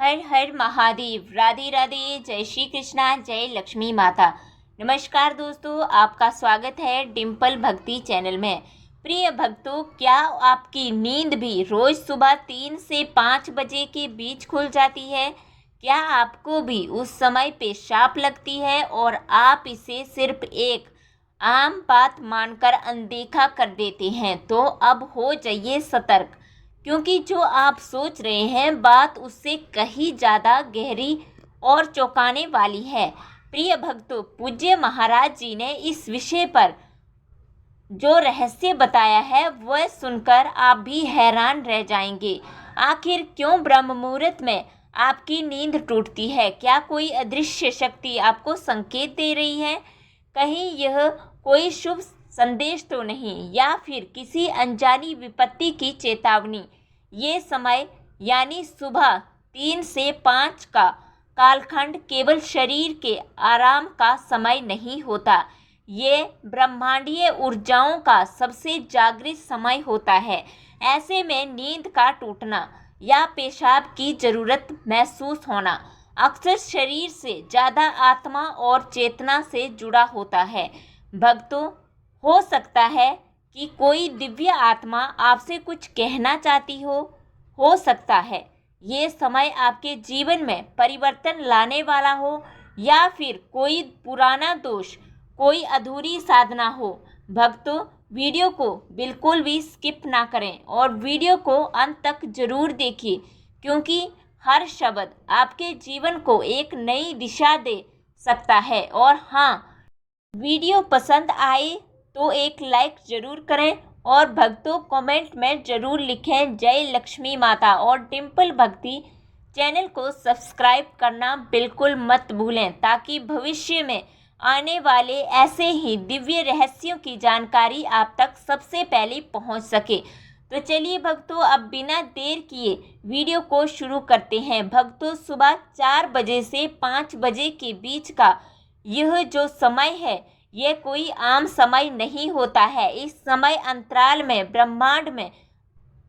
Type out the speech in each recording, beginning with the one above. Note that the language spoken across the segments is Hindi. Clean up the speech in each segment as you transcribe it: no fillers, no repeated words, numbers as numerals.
हर हर महादेव। राधे राधे। जय श्री कृष्णा। जय लक्ष्मी माता। नमस्कार दोस्तों, आपका स्वागत है डिम्पल भक्ति चैनल में। प्रिय भक्तों, क्या आपकी नींद भी रोज सुबह 3 से 5 बजे के बीच खुल जाती है? क्या आपको भी उस समय पेशाब लगती है और आप इसे सिर्फ एक आम बात मानकर अनदेखा कर देते हैं? तो अब हो जाइए सतर्क, क्योंकि जो आप सोच रहे हैं बात उससे कहीं ज़्यादा गहरी और चौंकाने वाली है। प्रिय भक्तों, पूज्य महाराज जी ने इस विषय पर जो रहस्य बताया है वह सुनकर आप भी हैरान रह जाएंगे। आखिर क्यों ब्रह्म मुहूर्त में आपकी नींद टूटती है? क्या कोई अदृश्य शक्ति आपको संकेत दे रही है? कहीं यह कोई शुभ संदेश तो नहीं, या फिर किसी अनजानी विपत्ति की चेतावनी? ये समय यानी सुबह 3 से 5 का कालखंड केवल शरीर के आराम का समय नहीं होता, ये ब्रह्मांडीय ऊर्जाओं का सबसे जागृत समय होता है। ऐसे में नींद का टूटना या पेशाब की जरूरत महसूस होना अक्सर शरीर से ज़्यादा आत्मा और चेतना से जुड़ा होता है। भक्तों, हो सकता है कि कोई दिव्य आत्मा आपसे कुछ कहना चाहती हो सकता है ये समय आपके जीवन में परिवर्तन लाने वाला हो, या फिर कोई पुराना दोष, कोई अधूरी साधना हो। भक्तों, वीडियो को बिल्कुल भी स्किप ना करें और वीडियो को अंत तक जरूर देखिए, क्योंकि हर शब्द आपके जीवन को एक नई दिशा दे सकता है। और हाँ, वीडियो पसंद आए तो एक लाइक जरूर करें और भक्तों कमेंट में जरूर लिखें जय लक्ष्मी माता, और डिम्पल भक्ति चैनल को सब्सक्राइब करना बिल्कुल मत भूलें, ताकि भविष्य में आने वाले ऐसे ही दिव्य रहस्यों की जानकारी आप तक सबसे पहले पहुंच सके। तो चलिए भक्तों, अब बिना देर किए वीडियो को शुरू करते हैं। भक्तों, सुबह 4 बजे से 5 बजे के बीच का यह जो समय है, यह कोई आम समय नहीं होता है। इस समय अंतराल में ब्रह्मांड में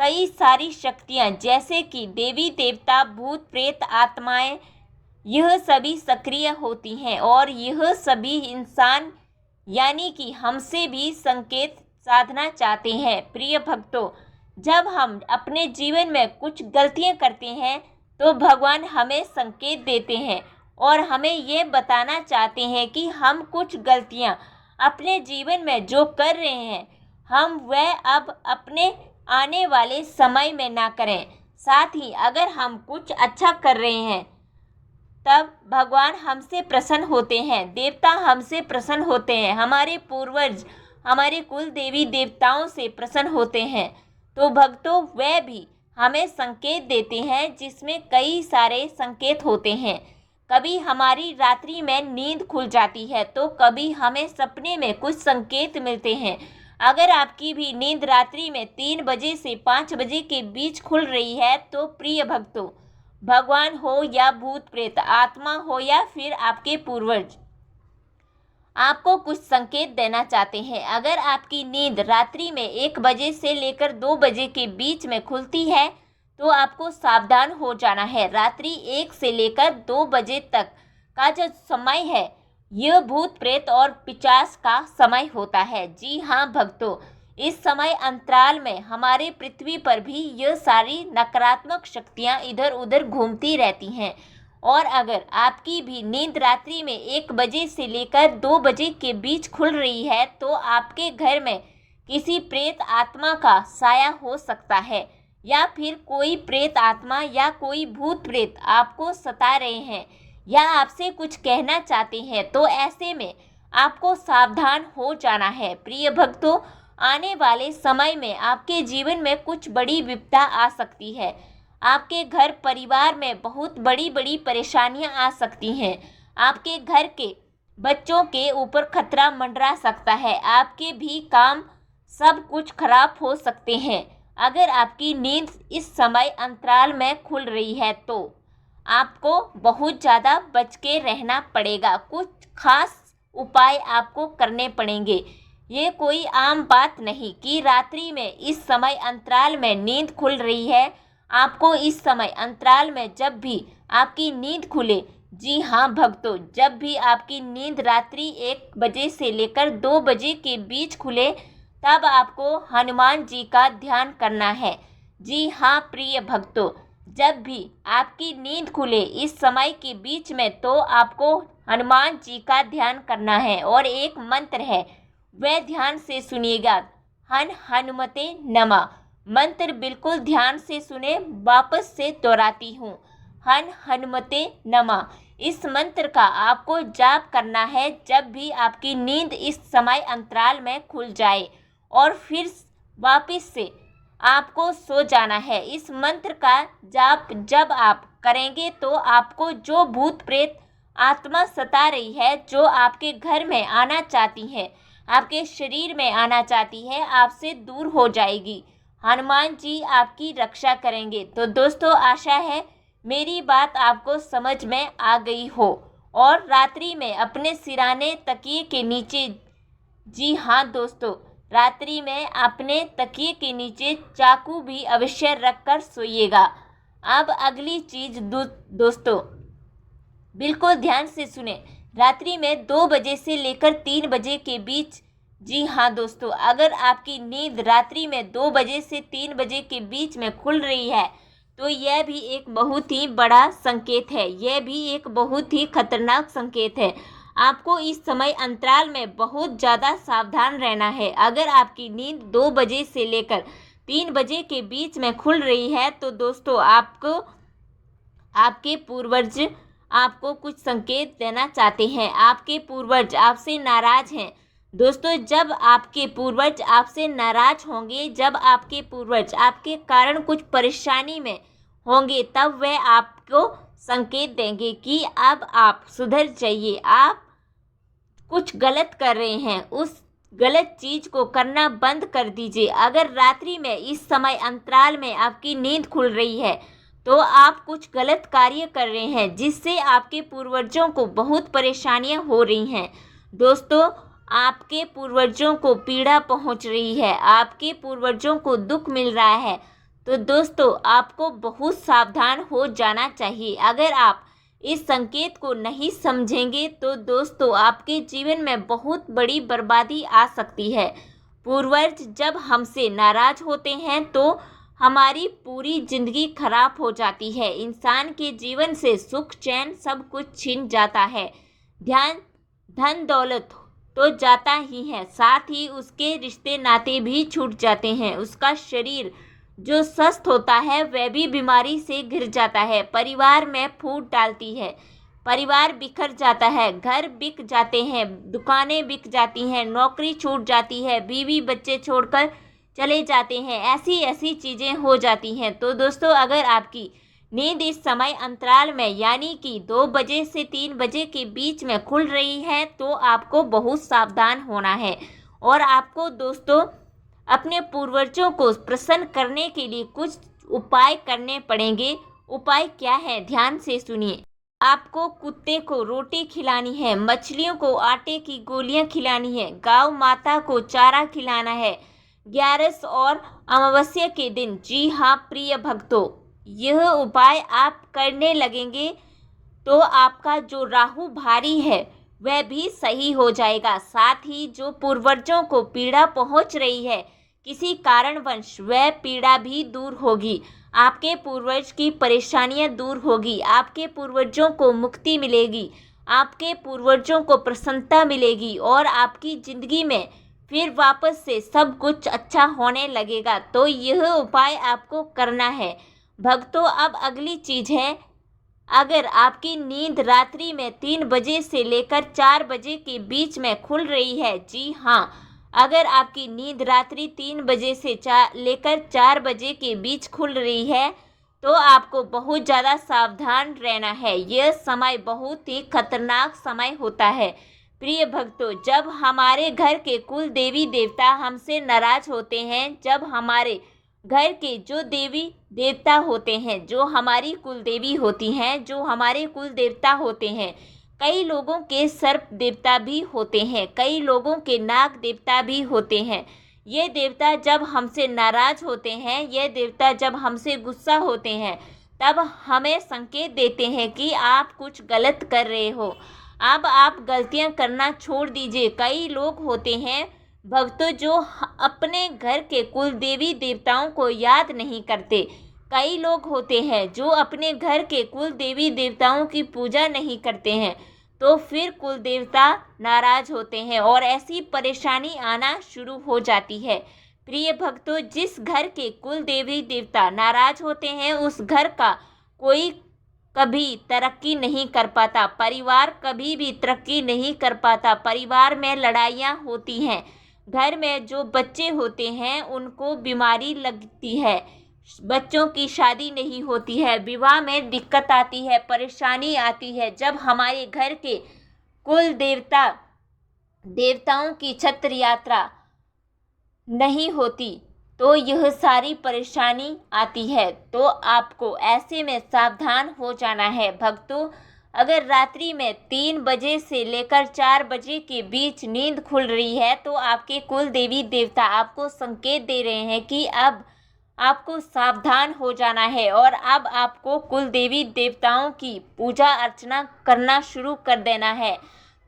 कई सारी शक्तियाँ, जैसे कि देवी देवता, भूत प्रेत, आत्माएं, यह सभी सक्रिय होती हैं, और यह सभी इंसान यानी कि हमसे भी संकेत साधना चाहते हैं। प्रिय भक्तों, जब हम अपने जीवन में कुछ गलतियां करते हैं तो भगवान हमें संकेत देते हैं और हमें ये बताना चाहते हैं कि हम कुछ गलतियां अपने जीवन में जो कर रहे हैं, हम वह अब अपने आने वाले समय में ना करें। साथ ही अगर हम कुछ अच्छा कर रहे हैं तब भगवान हमसे प्रसन्न होते हैं, देवता हमसे प्रसन्न होते हैं, हमारे पूर्वज, हमारे कुल देवी देवताओं से प्रसन्न होते हैं। तो भक्तों, वह भी हमें संकेत देते हैं, जिसमें कई सारे संकेत होते हैं। कभी हमारी रात्रि में नींद खुल जाती है तो कभी हमें सपने में कुछ संकेत मिलते हैं। अगर आपकी भी नींद रात्रि में 3 बजे से 5 बजे के बीच खुल रही है तो प्रिय भक्तों, भगवान हो या भूत प्रेत, आत्मा हो या फिर आपके पूर्वज, आपको कुछ संकेत देना चाहते हैं। अगर आपकी नींद रात्रि में 1 बजे से लेकर 2 बजे के बीच में खुलती है तो आपको सावधान हो जाना है। रात्रि 1 से लेकर 2 बजे तक का जो समय है, यह भूत प्रेत और पिशाच का समय होता है। जी हाँ भक्तों, इस समय अंतराल में हमारे पृथ्वी पर भी यह सारी नकारात्मक शक्तियाँ इधर उधर घूमती रहती हैं। और अगर आपकी भी नींद रात्रि में 1 बजे से लेकर 2 बजे के बीच खुल रही है तो आपके घर में किसी प्रेत आत्मा का साया हो सकता है, या फिर कोई प्रेत आत्मा या कोई भूत प्रेत आपको सता रहे हैं या आपसे कुछ कहना चाहते हैं। तो ऐसे में आपको सावधान हो जाना है। प्रिय भक्तों, आने वाले समय में आपके जीवन में कुछ बड़ी विपदा आ सकती है। आपके घर परिवार में बहुत बड़ी बड़ी परेशानियां आ सकती हैं। आपके घर के बच्चों के ऊपर खतरा मंडरा सकता है। आपके भी काम सब कुछ खराब हो सकते हैं। अगर आपकी नींद इस समय अंतराल में खुल रही है तो आपको बहुत ज़्यादा बच के रहना पड़ेगा। कुछ खास उपाय आपको करने पड़ेंगे। ये कोई आम बात नहीं कि रात्रि में इस समय अंतराल में नींद खुल रही है, आपको इस समय अंतराल में जब भी आपकी नींद खुले, जी हाँ भक्तों, जब भी आपकी नींद रात्रि 1 बजे से लेकर 2 बजे के बीच खुले, तब आपको हनुमान जी का ध्यान करना है। जी हाँ प्रिय भक्तों, जब भी आपकी नींद खुले इस समय के बीच में, तो आपको हनुमान जी का ध्यान करना है। और एक मंत्र है, वह ध्यान से सुनिएगा, हन हनुमते नमः। मंत्र बिल्कुल ध्यान से सुने, वापस से दोहराती हूँ, हन हनुमते नमः। इस मंत्र का आपको जाप करना है जब भी आपकी नींद इस समय अंतराल में खुल जाए, और फिर वापस से आपको सो जाना है। इस मंत्र का जाप जब आप करेंगे तो आपको जो भूत प्रेत आत्मा सता रही है, जो आपके घर में आना चाहती है, आपके शरीर में आना चाहती है, आपसे दूर हो जाएगी। हनुमान जी आपकी रक्षा करेंगे। तो दोस्तों, आशा है मेरी बात आपको समझ में आ गई हो। और रात्रि में अपने सिराने तकिए के नीचे, जी हाँ दोस्तों, रात्रि में अपने तकिए के नीचे चाकू भी अवश्य रखकर सोइएगा। अब अगली चीज दोस्तों, बिल्कुल ध्यान से सुने, रात्रि में 2 बजे से लेकर 3 बजे के बीच, जी हाँ दोस्तों, अगर आपकी नींद रात्रि में 2 बजे से 3 बजे के बीच में खुल रही है, तो यह भी एक बहुत ही बड़ा संकेत है, यह भी एक बहुत ही खतरनाक संकेत है। आपको इस समय अंतराल में बहुत ज़्यादा सावधान रहना है। अगर आपकी नींद 2 बजे से लेकर 3 बजे के बीच में खुल रही है, तो दोस्तों आपको आपके पूर्वज आपको कुछ संकेत देना चाहते हैं। आपके पूर्वज आपसे नाराज हैं दोस्तों। जब आपके पूर्वज आपसे नाराज होंगे, जब आपके पूर्वज आपके कारण कुछ परेशानी में होंगे, तब वह आपको संकेत देंगे कि अब आप सुधर जाइए, आप कुछ गलत कर रहे हैं, उस गलत चीज को करना बंद कर दीजिए। अगर रात्रि में इस समय अंतराल में आपकी नींद खुल रही है, तो आप कुछ गलत कार्य कर रहे हैं, जिससे आपके पूर्वजों को बहुत परेशानियां हो रही हैं। दोस्तों, आपके पूर्वजों को पीड़ा पहुंच रही है, आपके पूर्वजों को दुख मिल रहा है, तो दोस्तों आपको बहुत सावधान हो जाना चाहिए। अगर आप इस संकेत को नहीं समझेंगे, तो दोस्तों आपके जीवन में बहुत बड़ी बर्बादी आ सकती है। पूर्वज जब हमसे नाराज होते हैं, तो हमारी पूरी जिंदगी खराब हो जाती है। इंसान के जीवन से सुख चैन सब कुछ छिन जाता है। ध्यान धन दौलत तो जाता ही है, साथ ही उसके रिश्ते नाते भी छूट जाते हैं। उसका शरीर जो स्वस्थ होता है, वह भी बीमारी से घिर जाता है। परिवार में फूट डालती है, परिवार बिखर जाता है, घर बिक जाते हैं, दुकानें बिक जाती हैं, नौकरी छूट जाती है, बीवी बच्चे छोड़कर चले जाते हैं, ऐसी चीज़ें हो जाती हैं। तो दोस्तों, अगर आपकी नींद इस समय अंतराल में यानी कि 2 बजे से 3 बजे के बीच में खुल रही है, तो आपको बहुत सावधान होना है। और आपको दोस्तों अपने पूर्वजों को प्रसन्न करने के लिए कुछ उपाय करने पड़ेंगे। उपाय क्या है, ध्यान से सुनिए। आपको कुत्ते को रोटी खिलानी है, मछलियों को आटे की गोलियां खिलानी है, गाय माता को चारा खिलाना है 11 और अमावस्या के दिन। जी हाँ प्रिय भक्तों, यह उपाय आप करने लगेंगे तो आपका जो राहु भारी है वह भी सही हो जाएगा। साथ ही जो पूर्वजों को पीड़ा पहुंच रही है किसी कारणवश, वह पीड़ा भी दूर होगी। आपके पूर्वज की परेशानियां दूर होगी, आपके पूर्वजों को मुक्ति मिलेगी, आपके पूर्वजों को प्रसन्नता मिलेगी, और आपकी ज़िंदगी में फिर वापस से सब कुछ अच्छा होने लगेगा। तो यह उपाय आपको करना है भक्तों। अब अगली चीज़ है, अगर आपकी नींद रात्रि में 3 बजे से लेकर 4 बजे के बीच में खुल रही है, जी हाँ, अगर आपकी नींद रात्रि 3 बजे से लेकर 4 बजे के बीच खुल रही है, तो आपको बहुत ज़्यादा सावधान रहना है। यह समय बहुत ही खतरनाक समय होता है प्रिय भक्तों। जब हमारे घर के कुल देवी देवता हमसे नाराज होते हैं, जब हमारे घर के जो देवी देवता होते हैं, जो हमारी कुल देवी होती हैं, जो हमारे कुल देवता होते हैं, कई लोगों के सर्प देवता भी होते हैं, कई लोगों के नाग देवता भी होते हैं। ये देवता जब हमसे नाराज होते हैं, ये देवता जब हमसे गुस्सा होते हैं, तब हमें संकेत देते हैं कि आप कुछ गलत कर रहे हो। अब आप गलतियां करना छोड़ दीजिए। कई लोग होते हैं भक्तों जो अपने घर के कुल देवी देवताओं को याद नहीं करते। कई लोग होते हैं जो अपने घर के कुल देवी देवताओं की पूजा नहीं करते हैं, तो फिर कुल देवता नाराज होते हैं और ऐसी परेशानी आना शुरू हो जाती है। प्रिय भक्तों, जिस घर के कुल देवी देवता नाराज होते हैं उस घर का कोई कभी तरक्की नहीं कर पाता, परिवार कभी भी तरक्की नहीं कर पाता। परिवार में लड़ाइयाँ होती हैं, घर में जो बच्चे होते हैं उनको बीमारी लगती है, बच्चों की शादी नहीं होती है, विवाह में दिक्कत आती है, परेशानी आती है। जब हमारे घर के कुल देवताओं की छत्र यात्रा नहीं होती तो यह सारी परेशानी आती है। तो आपको ऐसे में सावधान हो जाना है। भक्तों, अगर रात्रि में 3 बजे से लेकर 4 बजे के बीच नींद खुल रही है तो आपके कुल देवी देवता आपको संकेत दे रहे हैं कि अब आपको सावधान हो जाना है और अब आपको कुल देवी देवताओं की पूजा अर्चना करना शुरू कर देना है।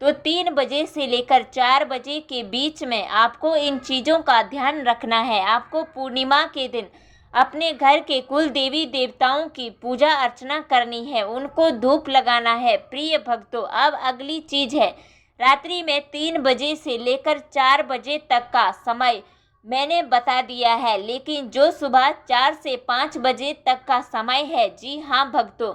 तो 3 बजे से लेकर 4 बजे के बीच में आपको इन चीज़ों का ध्यान रखना है। आपको पूर्णिमा के दिन अपने घर के कुल देवी देवताओं की पूजा अर्चना करनी है, उनको धूप लगाना है। प्रिय भक्तों, अब अगली चीज़ है, रात्रि में 3 बजे से लेकर 4 बजे तक का समय मैंने बता दिया है, लेकिन जो सुबह 4 से 5 बजे तक का समय है, जी हाँ भक्तों,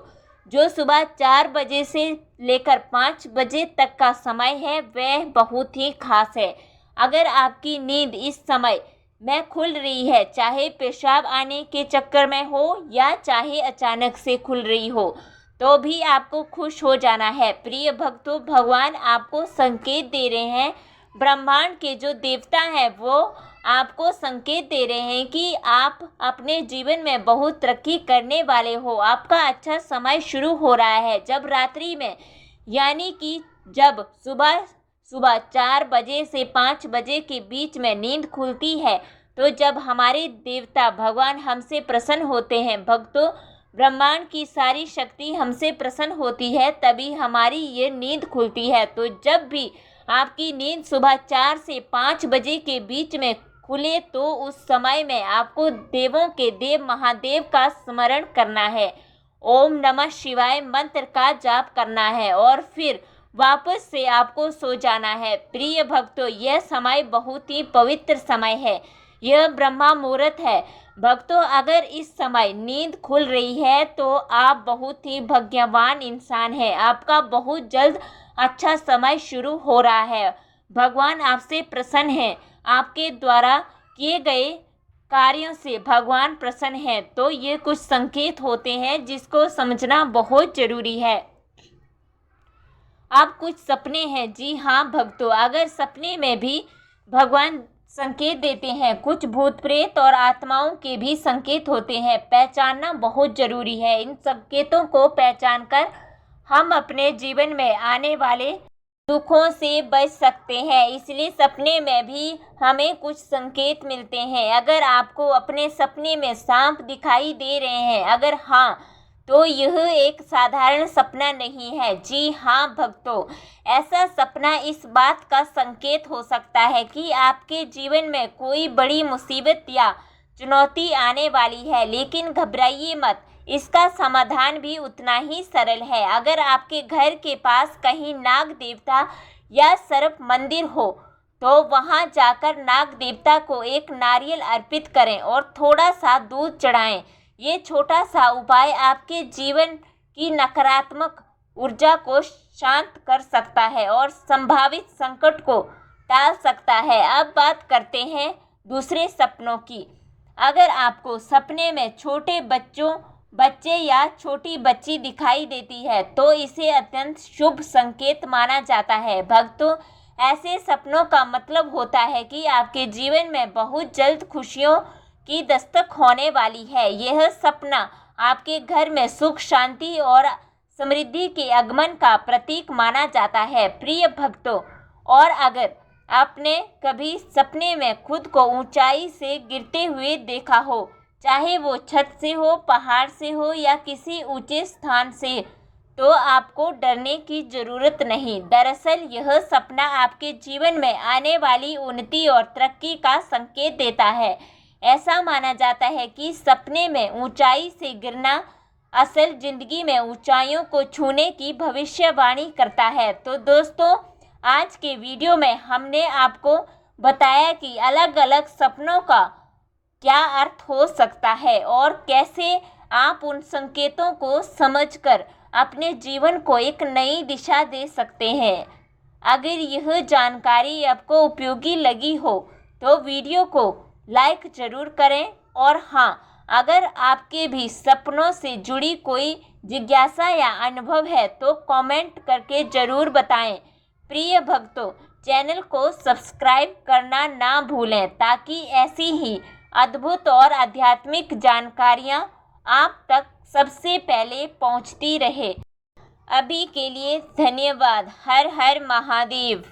जो सुबह 4 बजे से लेकर 5 बजे तक का समय है वह बहुत ही खास है। अगर आपकी नींद इस समय में खुल रही है, चाहे पेशाब आने के चक्कर में हो या चाहे अचानक से खुल रही हो, तो भी आपको खुश हो जाना है। प्रिय भक्तों, भगवान आपको संकेत दे रहे हैं, ब्रह्मांड के जो देवता हैं वो आपको संकेत दे रहे हैं कि आप अपने जीवन में बहुत तरक्की करने वाले हो। आपका अच्छा समय शुरू हो रहा है। जब रात्रि में यानी कि जब सुबह 4 बजे से 5 बजे के बीच में नींद खुलती है, तो जब हमारे देवता भगवान हमसे प्रसन्न होते हैं, भक्तों, ब्रह्मांड की सारी शक्ति हमसे प्रसन्न होती है, तभी हमारी ये नींद खुलती है। तो जब भी आपकी नींद सुबह 4 से 5 बजे के बीच में खुले तो उस समय में आपको देवों के देव महादेव का स्मरण करना है, ओम नमः शिवाय मंत्र का जाप करना है और फिर वापस से आपको सो जाना है। प्रिय भक्तों, यह समय बहुत ही पवित्र समय है, यह ब्रह्मा मुहूर्त है। भक्तों, अगर इस समय नींद खुल रही है तो आप बहुत ही भाग्यवान इंसान हैं। आपका बहुत जल्द अच्छा समय शुरू हो रहा है। भगवान आपसे प्रसन्न हैं, आपके द्वारा किए गए कार्यों से भगवान प्रसन्न हैं। तो ये कुछ संकेत होते हैं जिसको समझना बहुत जरूरी है। अब कुछ सपने हैं, जी हाँ भक्तों, अगर सपने में भी भगवान संकेत देते हैं, कुछ भूत प्रेत और आत्माओं के भी संकेत होते हैं, पहचानना बहुत जरूरी है। इन संकेतों को पहचान कर हम अपने जीवन में आने वाले दुखों से बच सकते हैं। इसलिए सपने में भी हमें कुछ संकेत मिलते हैं। अगर आपको अपने सपने में सांप दिखाई दे रहे हैं, अगर हाँ, तो यह एक साधारण सपना नहीं है। जी हाँ भक्तों, ऐसा सपना इस बात का संकेत हो सकता है कि आपके जीवन में कोई बड़ी मुसीबत या चुनौती आने वाली है, लेकिन घबराइए मत, इसका समाधान भी उतना ही सरल है। अगर आपके घर के पास कहीं नाग देवता या सर्प मंदिर हो तो वहां जाकर नाग देवता को एक नारियल अर्पित करें और थोड़ा सा दूध चढ़ाएं। ये छोटा सा उपाय आपके जीवन की नकारात्मक ऊर्जा को शांत कर सकता है और संभावित संकट को टाल सकता है। अब बात करते हैं दूसरे सपनों की। अगर आपको सपने में छोटे बच्चे या छोटी बच्ची दिखाई देती है तो इसे अत्यंत शुभ संकेत माना जाता है। भक्तों, ऐसे सपनों का मतलब होता है कि आपके जीवन में बहुत जल्द खुशियों की दस्तक होने वाली है। यह सपना आपके घर में सुख, शांति और समृद्धि के आगमन का प्रतीक माना जाता है। प्रिय भक्तों, और अगर आपने कभी सपने में खुद को ऊंचाई से गिरते हुए देखा हो, चाहे वो छत से हो, पहाड़ से हो या किसी ऊंचे स्थान से, तो आपको डरने की ज़रूरत नहीं। दरअसल यह सपना आपके जीवन में आने वाली उन्नति और तरक्की का संकेत देता है। ऐसा माना जाता है कि सपने में ऊंचाई से गिरना असल जिंदगी में ऊंचाइयों को छूने की भविष्यवाणी करता है। तो दोस्तों, आज के वीडियो में हमने आपको बताया कि अलग अलग सपनों का क्या अर्थ हो सकता है और कैसे आप उन संकेतों को समझकर अपने जीवन को एक नई दिशा दे सकते हैं। अगर यह जानकारी आपको उपयोगी लगी हो तो वीडियो को लाइक ज़रूर करें, और हाँ, अगर आपके भी सपनों से जुड़ी कोई जिज्ञासा या अनुभव है तो कमेंट करके ज़रूर बताएं। प्रिय भक्तों, चैनल को सब्सक्राइब करना ना भूलें ताकि ऐसी ही अद्भुत और आध्यात्मिक जानकारियाँ आप तक सबसे पहले पहुँचती रहे। अभी के लिए धन्यवाद। हर हर महादेव।